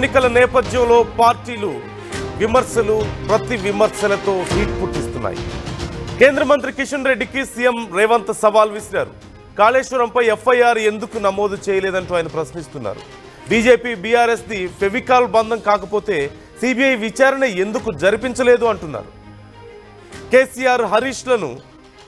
ఎన్నికల నేపథ్యంలో పార్టీలు విమర్శలు ప్రతి విమర్శలతో హీట్ పుట్టిస్తున్నాయి. కేంద్ర మంత్రి కిషన్ రెడ్డికి సీఎం రేవంత్ సవాల్ విసిరారు. కాళేశ్వరంపై ఎఫ్ఐఆర్ ఎందుకు నమోదు చేయలేదంటూ ఆయన ప్రశ్నిస్తున్నారు. బీజేపీ బీఆర్ఎస్ది ఫెవికాల్ బంధం కాకపోతే సిబిఐ విచారణ ఎందుకు జరిపించలేదు అంటున్నారు. కేసీఆర్ హరీష్లను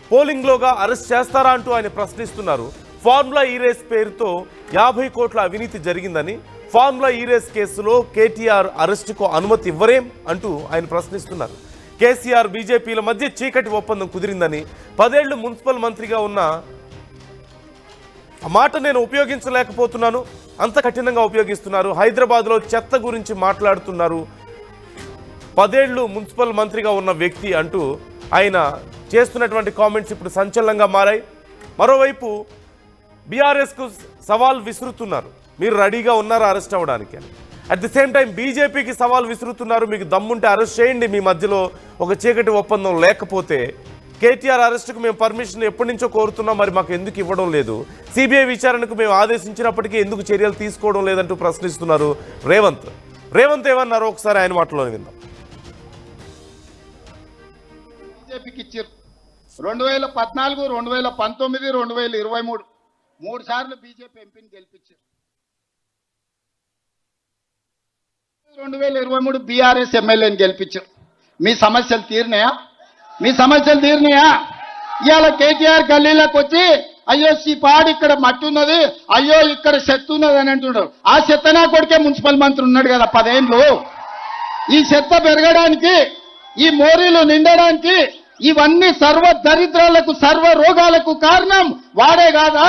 పోలింగ్లోగా అరెస్ట్ చేస్తారా అంటూ ఆయన ప్రశ్నిస్తున్నారు. ఫార్ములా ఈ రేస్ పేరుతో 50 కోట్ల అవినీతి జరిగిందని, ఫార్ములా ఈ రేస్ కేసులో కేటీఆర్ అరెస్టుకు అనుమతి ఇవ్వరేం అంటూ ఆయన ప్రశ్నిస్తున్నారు. కేసీఆర్ బీజేపీల మధ్య చీకటి ఒప్పందం కుదిరిందని, 10 ఏళ్లు మున్సిపల్ మంత్రిగా ఉన్న ఆ మాట నేను ఉపయోగించలేకపోతున్నాను, అంత కఠినంగా ఉపయోగిస్తున్నారు. హైదరాబాద్లో చెత్త గురించి మాట్లాడుతున్నారు, 10 ఏళ్లు మున్సిపల్ మంత్రిగా ఉన్న వ్యక్తి అంటూ ఆయన చేస్తున్నటువంటి కామెంట్స్ ఇప్పుడు సంచలనంగా మారాయి. మరోవైపు బీఆర్ఎస్కు సవాల్ విసురుతున్నారు, మీరు రెడీగా ఉన్నారా అరెస్ట్ అవ్వడానికి అని. అట్ ది సేమ్ టైం బీజేపీకి సవాల్ విసురుతున్నారు, మీకు దమ్ముంటే అరెస్ట్ చేయండి, మీ మధ్యలో ఒక చీకటి ఒప్పందం లేకపోతే. కేటీఆర్ అరెస్టుకు మేము పర్మిషన్ ఎప్పటి నుంచో కోరుతున్నాం, మరి మాకు ఎందుకు ఇవ్వడం లేదు, సిబిఐ విచారణకు మేము ఆదేశించినప్పటికీ ఎందుకు చర్యలు తీసుకోవడం లేదంటూ ప్రశ్నిస్తున్నారు రేవంత్ ఏమన్నారో ఒకసారి ఆయన మాటలో విందాం. బీజేపీకి ఇచ్చారు 2014, 2019, 2023 3 సార్లు బీజేపీ ఎంపీని గెలిపించారు. 2023 బీఆర్ఎస్ ఎమ్మెల్యేని గెలిపించారు. మీ సమస్యలు తీరినాయా? ఇవాళ కేటీఆర్ గల్లీలోకి వచ్చి అయ్యో పాడు ఇక్కడ మట్టి ఉన్నది, అయ్యో ఇక్కడ చెత్త ఉన్నది అని అంటున్నారు. ఆ చెత్త నా కొడుకే మున్సిపల్ మంత్రి ఉన్నాడు కదా 10 ఏళ్ళు. ఈ చెత్త పెరగడానికి, ఈ మోరీలు నిండడానికి, ఇవన్నీ సర్వ దరిద్రాలకు, సర్వ రోగాలకు కారణం వాడే కాదా?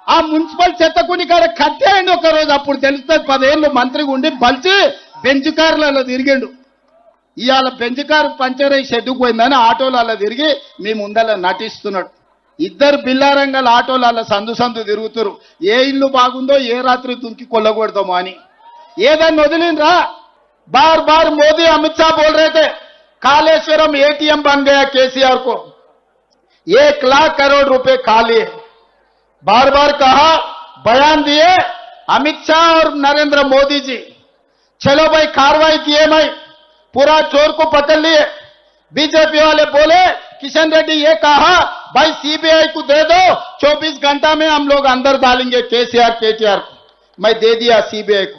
ఆ మున్సిపల్ చెత్తకుని కాడ కట్టేయండి ఒక రోజు, అప్పుడు తెలుస్తుంది. 10 ఏళ్ళు మంత్రిగా ఉండి బలిచి బెంచ్ కార్లలో తిరిగిండు. ఇవాళ బెంచ్ కారు పంచర్ అయ్యి షెడ్డుకు పోయిందని ఆటోలలో తిరిగి మీ ముందర నటిస్తున్నాడు. 2 బిల్లారంగల ఆటోలలో సందు తిరుగుతారు. ఏ ఇల్లు బాగుందో ఏ రాత్రి దుంకి కొల్లగొడతామో అని. ఏదన్నా వదిలినరా? बार बार मोदी अमित शाह बोल रहे थे कालेश्वरम एटीएम बन गया केसीआर को, 1 लाख करोड़ रुपए खा लिए. बार बार कहा, बयान दिए अमित शाह और नरेंद्र मोदी जी, चलो भाई कार्रवाई किए, मैं पूरा चोर को पकड़ लिए. बीजेपी वाले बोले किशन रेड्डी ये कहा भाई सीबीआई को दे दो, 24 घंटा में हम लोग अंदर डालेंगे केसीआर केटीआर को. मैं दे दिया सीबीआई को.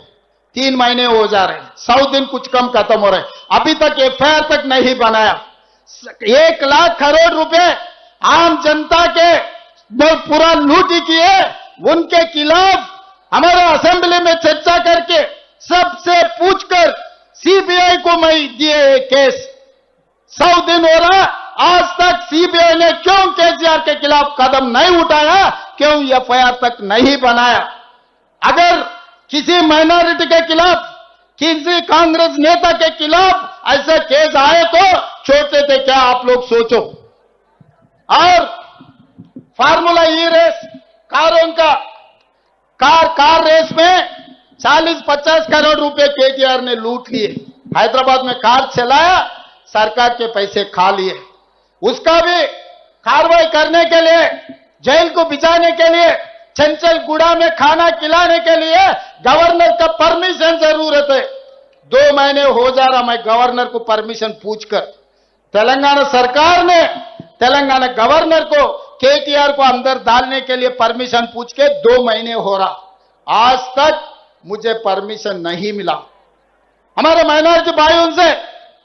3 महीने हो जा रहे, 100 दिन कुछ कम खत्म हो रहे, अभी तक एफआईआर तक नहीं बनाया. 1 लाख करोड़ रुपए आम जनता के पूरा लूट किए. उनके खिलाफ हमारे असेंबली में चर्चा करके सबसे पूछकर सीबीआई को मैं दिए केस. 100 दिन हो रहा, आज तक सीबीआई ने क्यों केसीआर के खिलाफ कदम नहीं उठाया, क्यों एफआईआर तक नहीं बनाया? अगर किसी माइनॉरिटी के खिलाफ, किसी कांग्रेस नेता के खिलाफ ऐसे केस आए तो छोड़ते थे क्या? आप लोग सोचो. और फार्मूला ई रेस कारों का कार रेस में 40-50 करोड़ रुपए केटीआर ने लूट लिए. हैदराबाद में कार चलाया, सरकार के पैसे खा लिए. उसका भी कार्रवाई करने के लिए, जेल को बिछाने के लिए, चंचल गुड़ा में खाना खिलाने के लिए गवर्नर का परमिशन जरूरत है. 2 महीने हो जा रहा, मैं गवर्नर को परमिशन पूछकर, तेलंगाना सरकार ने तेलंगाना गवर्नर को केटीआर को अंदर डालने के लिए परमिशन पूछ के 2 महीने हो रहा, आज तक मुझे परमिशन नहीं मिला. हमारे माइनॉरिटी भाइयों से,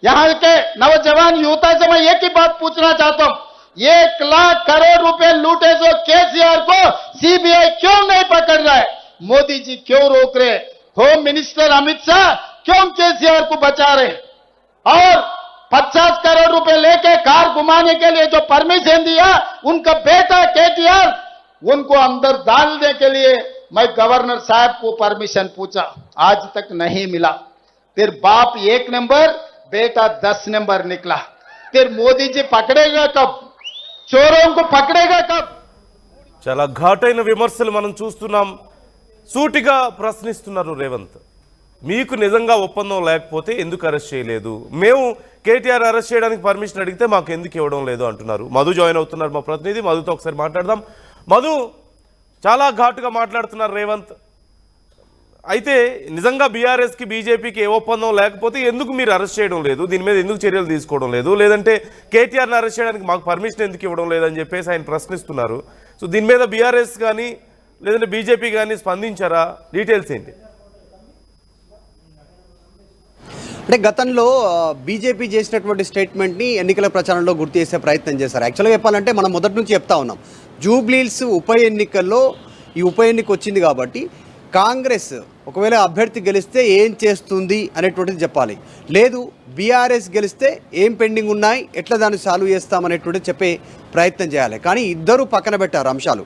यहां के नौजवान युवता से मैं एक ही बात पूछना चाहता हूं, 1 लाख करोड़ रुपए लूटे जो केसीआर को सीबीआई क्यों नहीं पकड़ रहा है? मोदी जी क्यों रोक रहे? होम मिनिस्टर अमित शाह क्यों केसीआर को बचा रहे? और 50 करोड़ रुपए लेके कार घुमाने के लिए जो परमिशन दिया, उनका बेटा केटीआर, उनको अंदर डालने के लिए मैं गवर्नर साहब को परमिशन पूछा, आज तक नहीं मिला. फिर बाप 1 नंबर, बेटा 10 नंबर निकला. फिर मोदी जी पकड़ेगा कब? चोरों को पकड़ेगा कब? చాలా ఘాటైన విమర్శలు మనం చూస్తున్నాం. సూటిగా ప్రశ్నిస్తున్నారు రేవంత్, మీకు నిజంగా ఒప్పందం లేకపోతే ఎందుకు అరెస్ట్ చేయలేదు? మేము కేటీఆర్ అరెస్ట్ చేయడానికి పర్మిషన్ అడిగితే మాకు ఎందుకు ఇవ్వడం లేదు అంటున్నారు. మధు జాయిన్ అవుతున్నారు, మా ప్రతినిధి మధుతో ఒకసారి మాట్లాడదాం. మధు, చాలా ఘాటుగా మాట్లాడుతున్నారు రేవంత్. అయితే నిజంగా బీఆర్ఎస్కి బీజేపీకి ఏ ఒప్పందం లేకపోతే ఎందుకు మీరు అరెస్ట్ చేయడం లేదు, దీని మీద ఎందుకు చర్యలు తీసుకోవడం లేదు, లేదంటే కేటీఆర్ని అరెస్ట్ చేయడానికి మాకు పర్మిషన్ ఎందుకు ఇవ్వడం లేదని చెప్పేసి ఆయన ప్రశ్నిస్తున్నారు. సో దీని మీద బీఆర్ఎస్ కానీ లేదంటే బీజేపీ కానీ స్పందించారా? డీటెయిల్స్ ఏంటి? అంటే గతంలో బీజేపీ చేసినటువంటి స్టేట్మెంట్ని ఎన్నికల ప్రచారంలో గుర్తు చేసే ప్రయత్నం చేశారు. యాక్చువల్గా చెప్పాలంటే మనం మొదటి నుంచి చెప్తా ఉన్నాం, జూబ్లీహిల్స్ ఉప ఎన్నికల్లో ఈ ఉప ఎన్నిక వచ్చింది కాబట్టి కాంగ్రెస్ ఒకవేళ అభ్యర్థి గెలిస్తే ఏం చేస్తుంది అనేటువంటిది చెప్పాలి, లేదు బీఆర్ఎస్ గెలిస్తే ఏం పెండింగ్ ఉన్నాయి, ఎట్లా దాన్ని సాల్వ్ చేస్తామనేటువంటిది చెప్పే ప్రయత్నం చేయాలి. కానీ ఇద్దరు పక్కన పెట్టారు అంశాలు,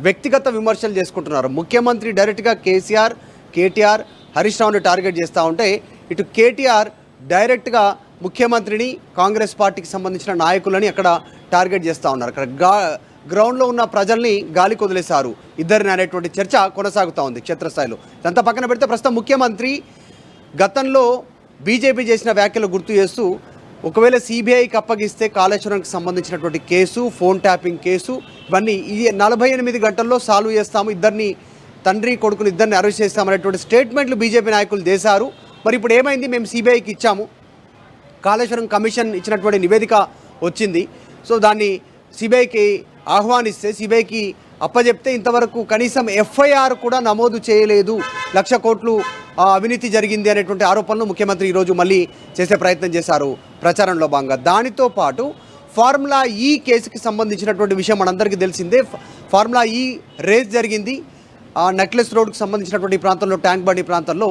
వ్యక్తిగత విమర్శలు చేసుకుంటున్నారు. ముఖ్యమంత్రి డైరెక్ట్గా కేటీఆర్ హరీష్ రావుని టార్గెట్ చేస్తూ ఉంటే ఇటు కేటీఆర్ డైరెక్ట్గా ముఖ్యమంత్రిని కాంగ్రెస్ పార్టీకి సంబంధించిన నాయకులని అక్కడ టార్గెట్ చేస్తూ ఉన్నారు. అక్కడ గ్రౌండ్లో ఉన్న ప్రజల్ని గాలికి వదిలేశారు ఇద్దరిని అనేటువంటి చర్చ కొనసాగుతూ ఉంది క్షేత్రస్థాయిలో. ఇదంతా పక్కన పెడితే ప్రస్తుతం ముఖ్యమంత్రి గతంలో బీజేపీ చేసిన వ్యాఖ్యలు గుర్తు చేస్తూ ఒకవేళ సిబిఐకి అప్పగిస్తే కాళేశ్వరంకి సంబంధించినటువంటి కేసు, ఫోన్ ట్యాపింగ్ కేసు, ఇవన్నీ ఈ 48 గంటల్లో సాల్వ్ చేస్తాము, ఇద్దరిని తండ్రి కొడుకుని ఇద్దరిని అరెస్ట్ చేస్తామనేటువంటి స్టేట్మెంట్లు బీజేపీ నాయకులు చేశారు. మరి ఇప్పుడు ఏమైంది, మేము సిబిఐకి ఇచ్చాము, కాళేశ్వరం కమిషన్ ఇచ్చినటువంటి నివేదిక వచ్చింది, సో దాన్ని సిబిఐకి ఆహ్వానిస్తే సిబిఐకి అప్పచెప్తే ఇంతవరకు కనీసం ఎఫ్ఐఆర్ కూడా నమోదు చేయలేదు, 1,00,000 కోట్లు అవినీతి జరిగింది అనేటువంటి ఆరోపణలు ముఖ్యమంత్రి ఈరోజు మళ్ళీ చేసే ప్రయత్నం చేశారు ప్రచారంలో భాగంగా. దానితో పాటు ఫార్ములా ఈ కేసుకి సంబంధించినటువంటి విషయం మనందరికీ తెలిసిందే. ఫార్ములా ఈ రేస్ జరిగింది నెక్లెస్ రోడ్కు సంబంధించినటువంటి ప్రాంతంలో, ట్యాంక్ బండి ప్రాంతంలో.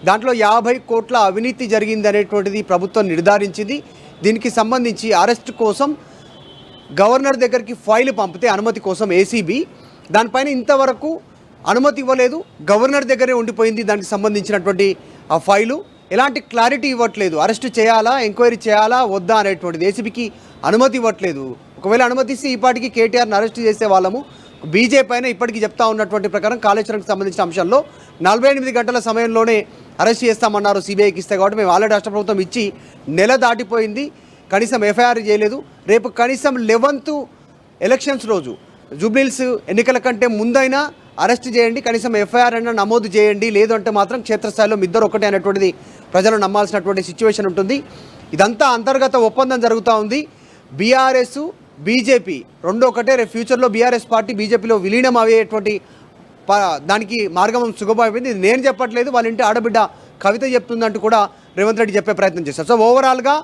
దాంట్లో 50 కోట్ల అవినీతి జరిగింది అనేటువంటిది ప్రభుత్వం నిర్ధారించింది. దీనికి సంబంధించి అరెస్ట్ కోసం గవర్నర్ దగ్గరికి ఫైల్ పంపితే అనుమతి కోసం ఏసీబీ, దానిపైన ఇంతవరకు అనుమతి ఇవ్వలేదు, గవర్నర్ దగ్గరే ఉండిపోయింది. దానికి సంబంధించినటువంటి ఆ ఫైలు ఎలాంటి క్లారిటీ ఇవ్వట్లేదు, అరెస్ట్ చేయాలా, ఎంక్వైరీ చేయాలా వద్దా అనేటువంటిది ఏసీబీకి అనుమతి ఇవ్వట్లేదు. ఒకవేళ అనుమతిస్తే ఈ పాటికి కేటీఆర్ని అరెస్ట్ చేసే వాళ్ళము. బీజేపీ పైన ఇప్పటికీ చెప్తా ఉన్నటువంటి ప్రకారం కాళేశ్వరంకి సంబంధించిన అంశంలో 48 గంటల సమయంలోనే అరెస్ట్ చేస్తామన్నారు సిబిఐకి ఇస్తే. కాబట్టి మేము ఆల్రెడీ రాష్ట్ర ప్రభుత్వం ఇచ్చి నెల దాటిపోయింది, కనీసం ఎఫ్ఐఆర్ చేయలేదు. రేపు కనీసం 11th ఎలక్షన్స్ రోజు జూబ్లీహిల్స్ ఎన్నికల కంటే ముందైనా అరెస్ట్ చేయండి, కనీసం ఎఫ్ఐఆర్ అయినా నమోదు చేయండి, లేదు అంటే మాత్రం క్షేత్రస్థాయిలో మీ ఇద్దరు ఒకటే అనేటువంటిది ప్రజలు నమ్మాల్సినటువంటి సిచ్యువేషన్ ఉంటుంది. ఇదంతా అంతర్గత ఒప్పందం జరుగుతూ ఉంది. బీఆర్ఎస్ బీజేపీ రెండు ఒకటే. రేపు ఫ్యూచర్లో బీఆర్ఎస్ పార్టీ బీజేపీలో విలీనం అయ్యేటువంటి దానికి మార్గం సుగమమైపోయింది. ఇది నేను చెప్పట్లేదు, వాళ్ళ ఇంటి ఆడబిడ్డ కవిత చెప్తుందంటూ కూడా రేవంత్ రెడ్డి చెప్పే ప్రయత్నం చేశారు. సో ఓవరాల్గా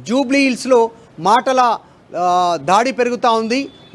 జూబ్లీహిల్స్లో మాటల దాడి పెరుగుతూ ఉంది.